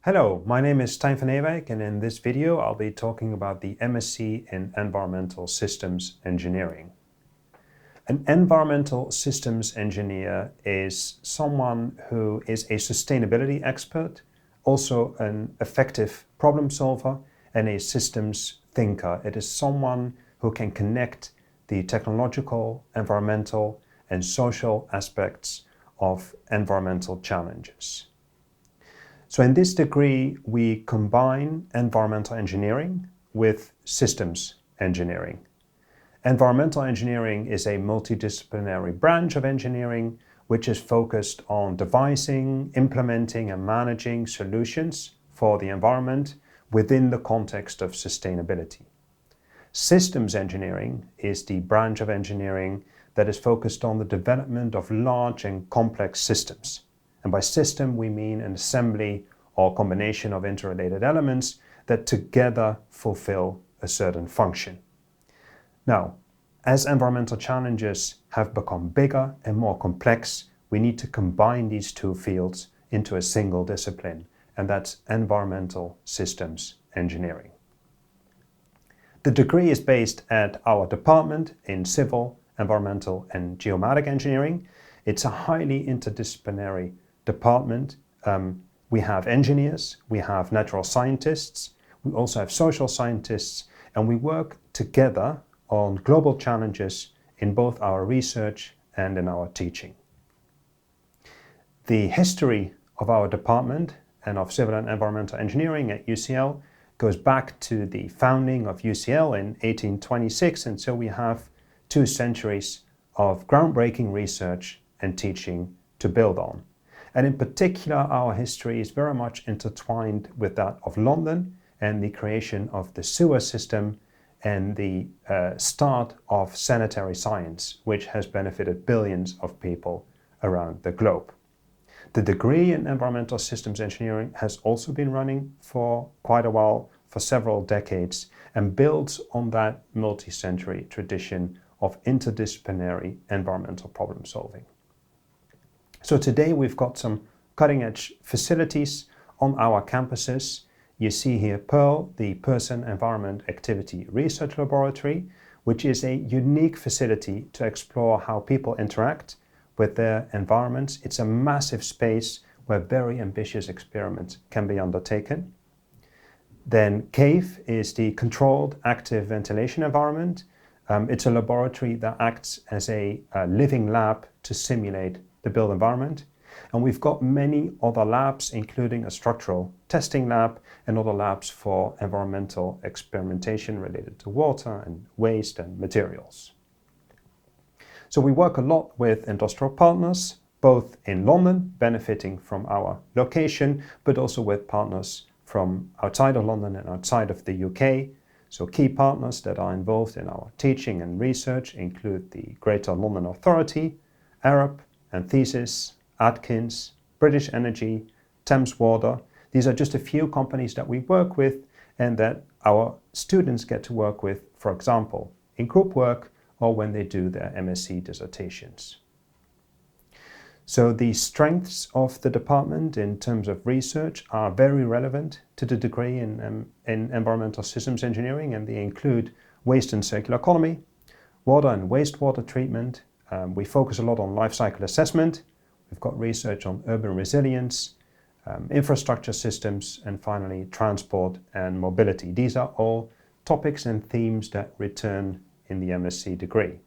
Hello, my name is Stijn van Ewijk, and in this video I'll be talking about the MSc in Environmental Systems Engineering. An environmental systems engineer is someone who is a sustainability expert, also an effective problem solver, and a systems thinker. It is someone who can connect the technological, environmental, and social aspects of environmental challenges. So in this degree, we combine environmental engineering with systems engineering. Environmental engineering is a multidisciplinary branch of engineering which is focused on devising, implementing, and managing solutions for the environment within the context of sustainability. Systems engineering is the branch of engineering that is focused on the development of large and complex systems. And by system, we mean an assembly or combination of interrelated elements that together fulfill a certain function. Now, as environmental challenges have become bigger and more complex, we need to combine these two fields into a single discipline, and that's environmental systems engineering. The degree is based at our department in civil, environmental, and geomatic engineering. It's a highly interdisciplinary department. We have engineers, we have natural scientists, we also have social scientists, and we work together on global challenges in both our research and in our teaching. The history of our department and of civil and environmental engineering at UCL goes back to the founding of UCL in 1826, and so we have 2 centuries of groundbreaking research and teaching to build on. And in particular, our history is very much intertwined with that of London and the creation of the sewer system and the start of sanitary science, which has benefited billions of people around the globe. The degree in environmental systems engineering has also been running for quite a while, for several decades, and builds on that multi-century tradition of interdisciplinary environmental problem solving. So today we've got some cutting-edge facilities on our campuses. You see here Pearl, the Person Environment Activity Research Laboratory, which is a unique facility to explore how people interact with their environments. It's a massive space where very ambitious experiments can be undertaken. Then CAVE is the Controlled Active Ventilation Environment. It's a laboratory that acts as a living lab to simulate the built environment. And we've got many other labs, including a structural testing lab and other labs for environmental experimentation related to water and waste and materials. So we work a lot with industrial partners, both in London, benefiting from our location, but also with partners from outside of London and outside of the UK. So key partners that are involved in our teaching and research include the Greater London Authority, Arup, Anthesis, Atkins, British Energy, Thames Water. These are just a few companies that we work with and that our students get to work with, for example, in group work or when they do their MSc dissertations. So the strengths of the department in terms of research are very relevant to the degree in environmental systems engineering, and they include waste and circular economy, water and wastewater treatment. We focus a lot on life cycle assessment. We've got research on urban resilience, infrastructure systems, and finally transport and mobility. These are all topics and themes that return in the MSc degree.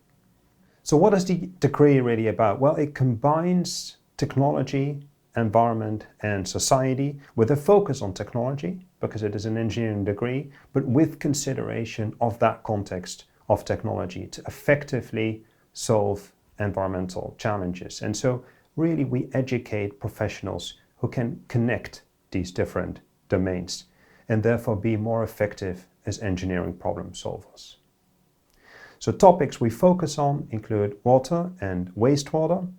So what is the degree really about? Well, it combines technology, environment, and society with a focus on technology, because it is an engineering degree, but with consideration of that context of technology to effectively solve environmental challenges. And so really we educate professionals who can connect these different domains and therefore be more effective as engineering problem solvers. So topics we focus on include water and wastewater,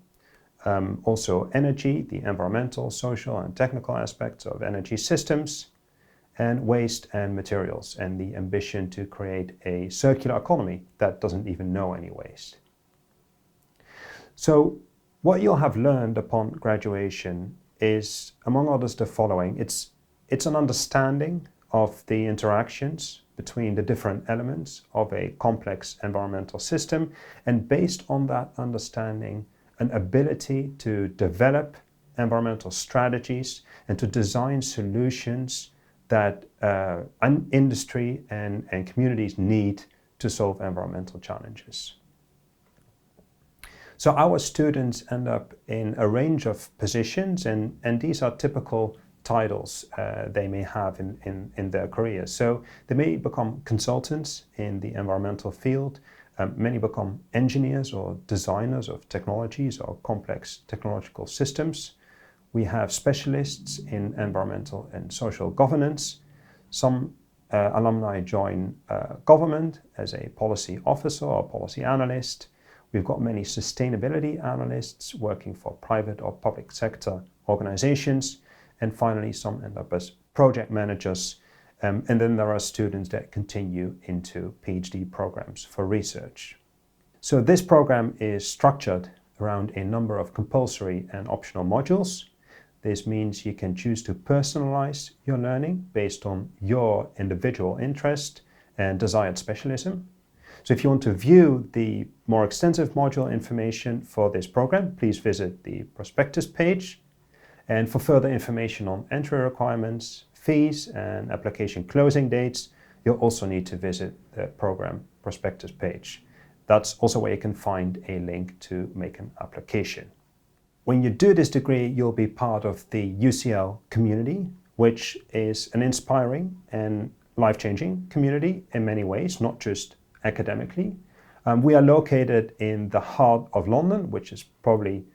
also energy, the environmental, social, and technical aspects of energy systems, and waste and materials, and the ambition to create a circular economy that doesn't even know any waste. So what you'll have learned upon graduation is, among others, the following. It's It's an understanding of the interactions between the different elements of a complex environmental system, and based on that understanding, an ability to develop environmental strategies and to design solutions that industry and communities need to solve environmental challenges. So our students end up in a range of positions, and these are typical titles they may have in their career. So they may become consultants in the environmental field, many become engineers or designers of technologies or complex technological systems. We have specialists in environmental and social governance. Some alumni join government as a policy officer or policy analyst. We've got many sustainability analysts working for private or public sector organizations. And finally, some end up as project managers. And then there are students that continue into PhD programs for research. So this program is structured around a number of compulsory and optional modules. This means you can choose to personalize your learning based on your individual interest and desired specialism. So if you want to view the more extensive module information for this program, please visit the prospectus page. And for further information on entry requirements, fees, and application closing dates, you'll also need to visit the program prospectus page. That's also where you can find a link to make an application. When you do this degree, you'll be part of the UCL community, which is an inspiring and life-changing community in many ways, not just academically. We are located in the heart of London, which is probably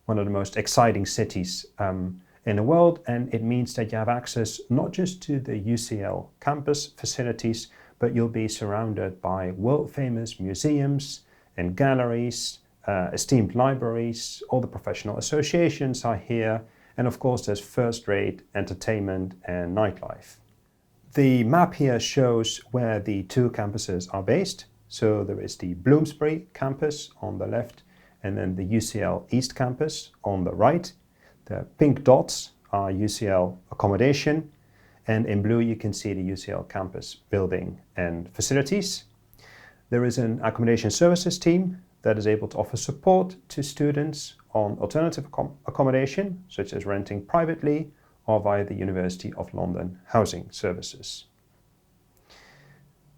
one of the most exciting cities in the world, and it means that you have access not just to the UCL campus facilities, but you'll be surrounded by world-famous museums and galleries, esteemed libraries, all the professional associations are here, and of course there's first-rate entertainment and nightlife. The map here shows where the two campuses are based. So there is the Bloomsbury campus on the left, and then the UCL East campus on the right. The pink dots are UCL accommodation, and in blue you can see the UCL campus building and facilities. There is an accommodation services team that is able to offer support to students on alternative accommodation, such as renting privately or via the University of London Housing Services.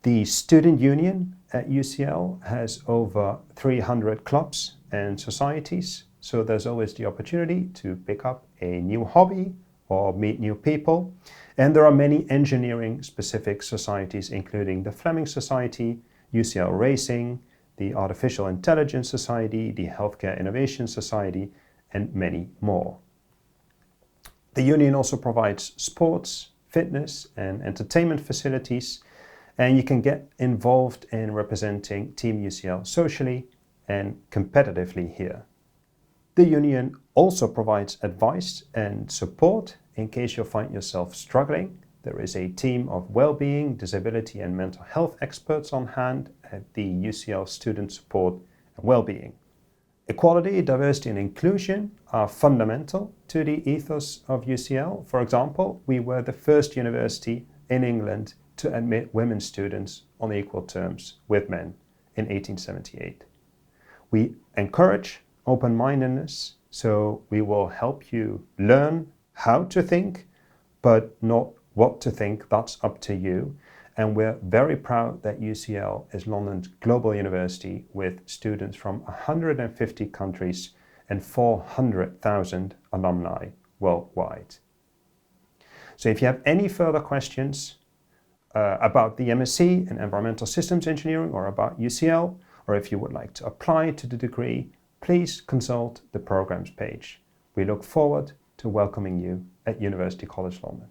The student union at UCL has over 300 clubs and societies, so there's always the opportunity to pick up a new hobby or meet new people. And there are many engineering-specific societies, including the Fleming Society, UCL Racing, the Artificial Intelligence Society, the Healthcare Innovation Society, and many more. The union also provides sports, fitness, and entertainment facilities, and you can get involved in representing Team UCL socially and competitively here. The union also provides advice and support in case you find yourself struggling. There is a team of well-being, disability, and mental health experts on hand at the UCL Student Support and Wellbeing. Equality, diversity, and inclusion are fundamental to the ethos of UCL. For example, we were the first university in England to admit women students on equal terms with men in 1878. We encourage open-mindedness, so we will help you learn how to think, but not what to think. That's up to you. And we're very proud that UCL is London's global university with students from 150 countries and 400,000 alumni worldwide. So if you have any further questions about the MSc in Environmental Systems Engineering or about UCL, or if you would like to apply to the degree, please consult the programs page. We look forward to welcoming you at University College London.